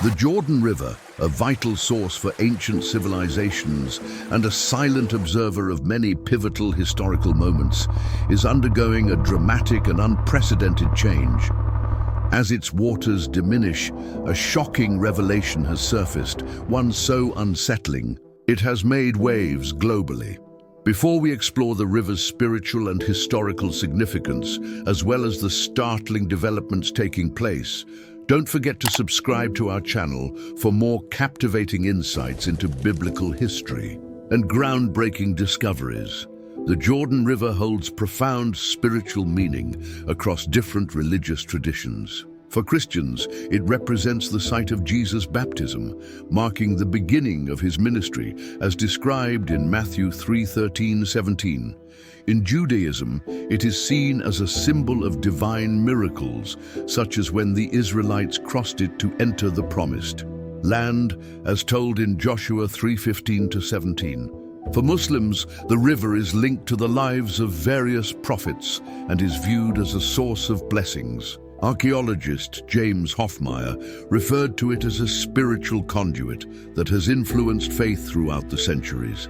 The Jordan River, a vital source for ancient civilizations and a silent observer of many pivotal historical moments, is undergoing a dramatic and unprecedented change. As its waters diminish, a shocking revelation has surfaced, one so unsettling, it has made waves globally. Before we explore the river's spiritual and historical significance, as well as the startling developments taking place, don't forget to subscribe to our channel for more captivating insights into biblical history and groundbreaking discoveries. The Jordan River holds profound spiritual meaning across different religious traditions. For Christians, it represents the site of Jesus' baptism, marking the beginning of his ministry, as described in Matthew 3:13-17. In Judaism, it is seen as a symbol of divine miracles, such as when the Israelites crossed it to enter the promised land, as told in Joshua 3:15-17. For Muslims, the river is linked to the lives of various prophets and is viewed as a source of blessings. Archaeologist James Hoffmeyer referred to it as a spiritual conduit that has influenced faith throughout the centuries.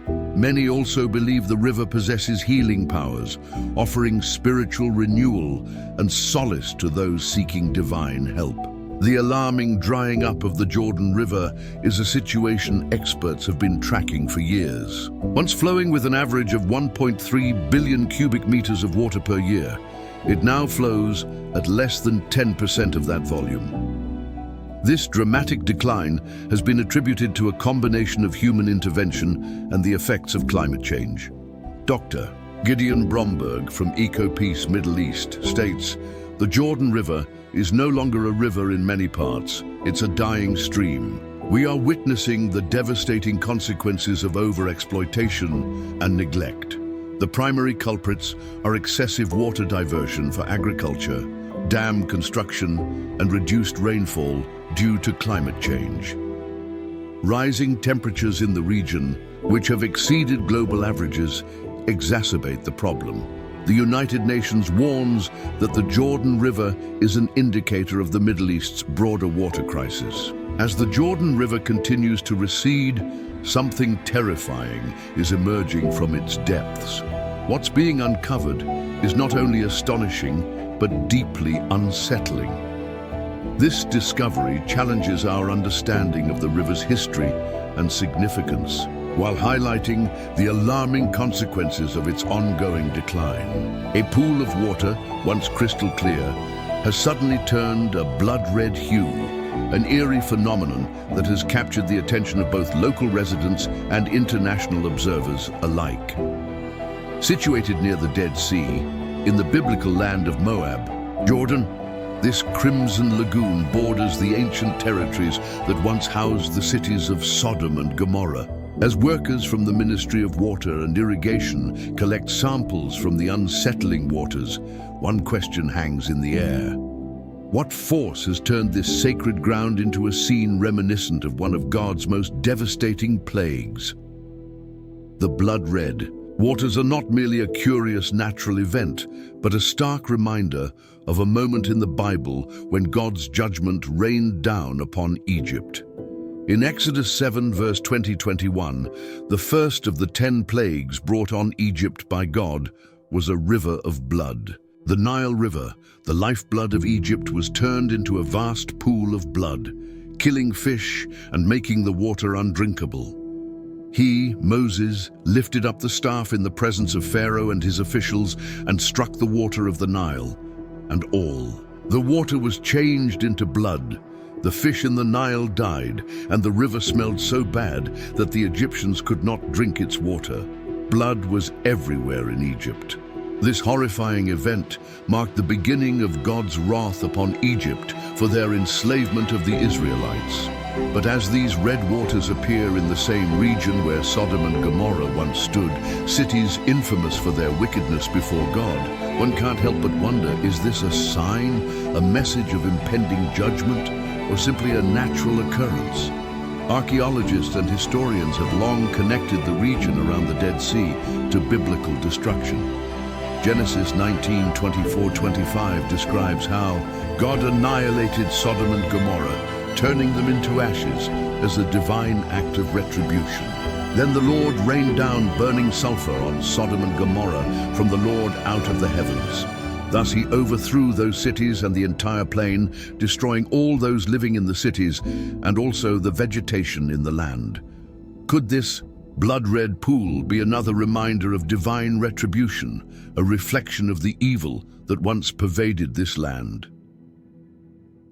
Many also believe the river possesses healing powers, offering spiritual renewal and solace to those seeking divine help. The alarming drying up of the Jordan River is a situation experts have been tracking for years. Once flowing with an average of 1.3 billion cubic meters of water per year, it now flows at less than 10% of that volume. This dramatic decline has been attributed to a combination of human intervention and the effects of climate change. Dr. Gideon Bromberg from EcoPeace Middle East states, "The Jordan River is no longer a river in many parts, it's a dying stream. We are witnessing the devastating consequences of overexploitation and neglect. The primary culprits are excessive water diversion for agriculture, dam construction, and reduced rainfall due to climate change. Rising temperatures in the region, which have exceeded global averages, exacerbate the problem. The United Nations warns that the Jordan River is an indicator of the Middle East's broader water crisis. As the Jordan River continues to recede, something terrifying is emerging from its depths. What's being uncovered is not only astonishing, but deeply unsettling. This discovery challenges our understanding of the river's history and significance, while highlighting the alarming consequences of its ongoing decline. A pool of water, once crystal clear, has suddenly turned a blood-red hue, an eerie phenomenon that has captured the attention of both local residents and international observers alike. Situated near the Dead Sea, in the biblical land of Moab, Jordan, this crimson lagoon borders the ancient territories that once housed the cities of Sodom and Gomorrah. As workers from the Ministry of Water and Irrigation collect samples from the unsettling waters, one question hangs in the air. What force has turned this sacred ground into a scene reminiscent of one of God's most devastating plagues? The blood red waters are not merely a curious natural event, but a stark reminder of a moment in the Bible when God's judgment rained down upon Egypt. In Exodus 7 verse 20-21, the first of the 10 plagues brought on Egypt by God was a river of blood. The Nile River, the lifeblood of Egypt, was turned into a vast pool of blood, killing fish and making the water undrinkable. He, Moses, lifted up the staff in the presence of Pharaoh and his officials and struck the water of the Nile, and all. The water was changed into blood. The fish in the Nile died, and the river smelled so bad that the Egyptians could not drink its water. Blood was everywhere in Egypt. This horrifying event marked the beginning of God's wrath upon Egypt for their enslavement of the Israelites. But as these red waters appear in the same region where Sodom and Gomorrah once stood, cities infamous for their wickedness before God, one can't help but wonder, is this a sign, a message of impending judgment, or simply a natural occurrence? Archaeologists and historians have long connected the region around the Dead Sea to biblical destruction. Genesis 19:24-25 describes how, God annihilated Sodom and Gomorrah, turning them into ashes as a divine act of retribution. Then the Lord rained down burning sulfur on Sodom and Gomorrah from the Lord out of the heavens. Thus he overthrew those cities and the entire plain, destroying all those living in the cities and also the vegetation in the land. Could this blood-red pool be another reminder of divine retribution, a reflection of the evil that once pervaded this land?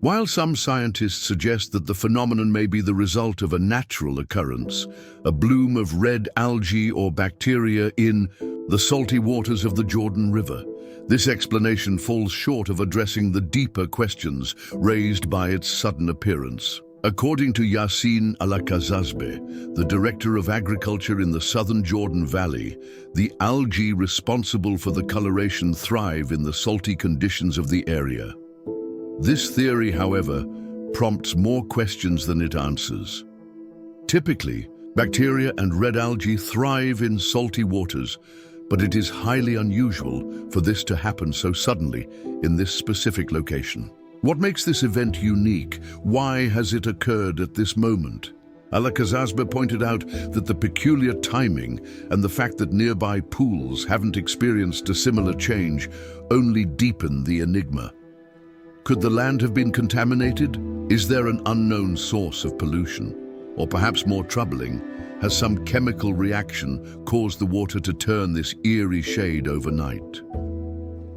While some scientists suggest that the phenomenon may be the result of a natural occurrence, a bloom of red algae or bacteria in the salty waters of the Jordan River, this explanation falls short of addressing the deeper questions raised by its sudden appearance. According to Yassin Al-Khazazbe, the director of agriculture in the southern Jordan Valley, the algae responsible for the coloration thrive in the salty conditions of the area. This theory, however, prompts more questions than it answers. Typically, bacteria and red algae thrive in salty waters, but it is highly unusual for this to happen so suddenly in this specific location. What makes this event unique? Why has it occurred at this moment? Al-Khazazbe pointed out that the peculiar timing and the fact that nearby pools haven't experienced a similar change only deepen the enigma. Could the land have been contaminated? Is there an unknown source of pollution? Or perhaps more troubling, has some chemical reaction caused the water to turn this eerie shade overnight?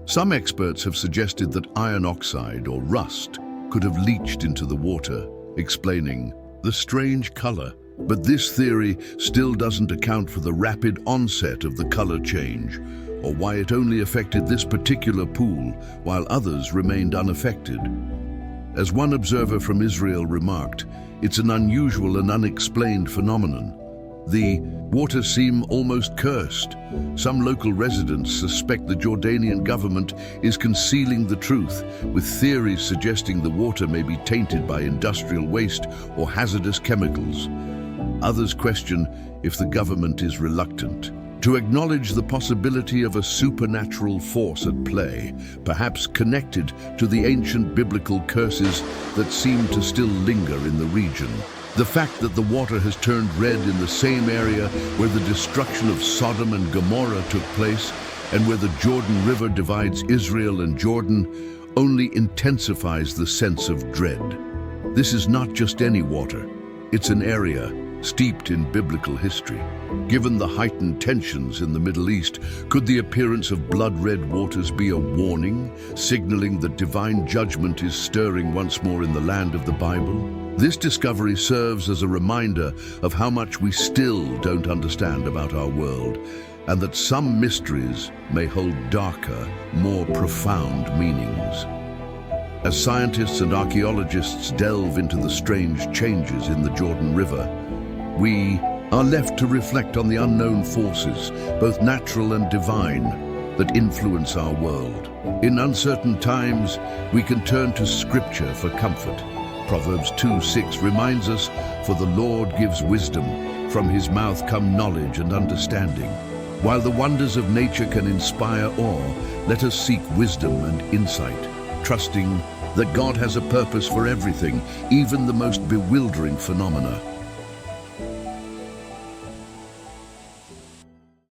Some experts have suggested that iron oxide or rust could have leached into the water, explaining the strange color. But this theory still doesn't account for the rapid onset of the color change, or why it only affected this particular pool while others remained unaffected. As one observer from Israel remarked, it's an unusual and unexplained phenomenon. The waters seem almost cursed. Some local residents suspect the Jordanian government is concealing the truth, with theories suggesting the water may be tainted by industrial waste or hazardous chemicals. Others question if the government is reluctant to acknowledge the possibility of a supernatural force at play, perhaps connected to the ancient biblical curses that seem to still linger in the region. The fact that the water has turned red in the same area where the destruction of Sodom and Gomorrah took place and where the Jordan River divides Israel and Jordan only intensifies the sense of dread. This is not just any water, it's an area steeped in biblical history. Given the heightened tensions in the Middle East, could the appearance of blood-red waters be a warning, signaling that divine judgment is stirring once more in the land of the Bible? This discovery serves as a reminder of how much we still don't understand about our world, and that some mysteries may hold darker, more profound meanings. As scientists and archaeologists delve into the strange changes in the Jordan River, we are left to reflect on the unknown forces, both natural and divine, that influence our world. In uncertain times, we can turn to Scripture for comfort. Proverbs 2:6 reminds us, "For the Lord gives wisdom, from his mouth come knowledge and understanding." While the wonders of nature can inspire awe, let us seek wisdom and insight, trusting that God has a purpose for everything, even the most bewildering phenomena.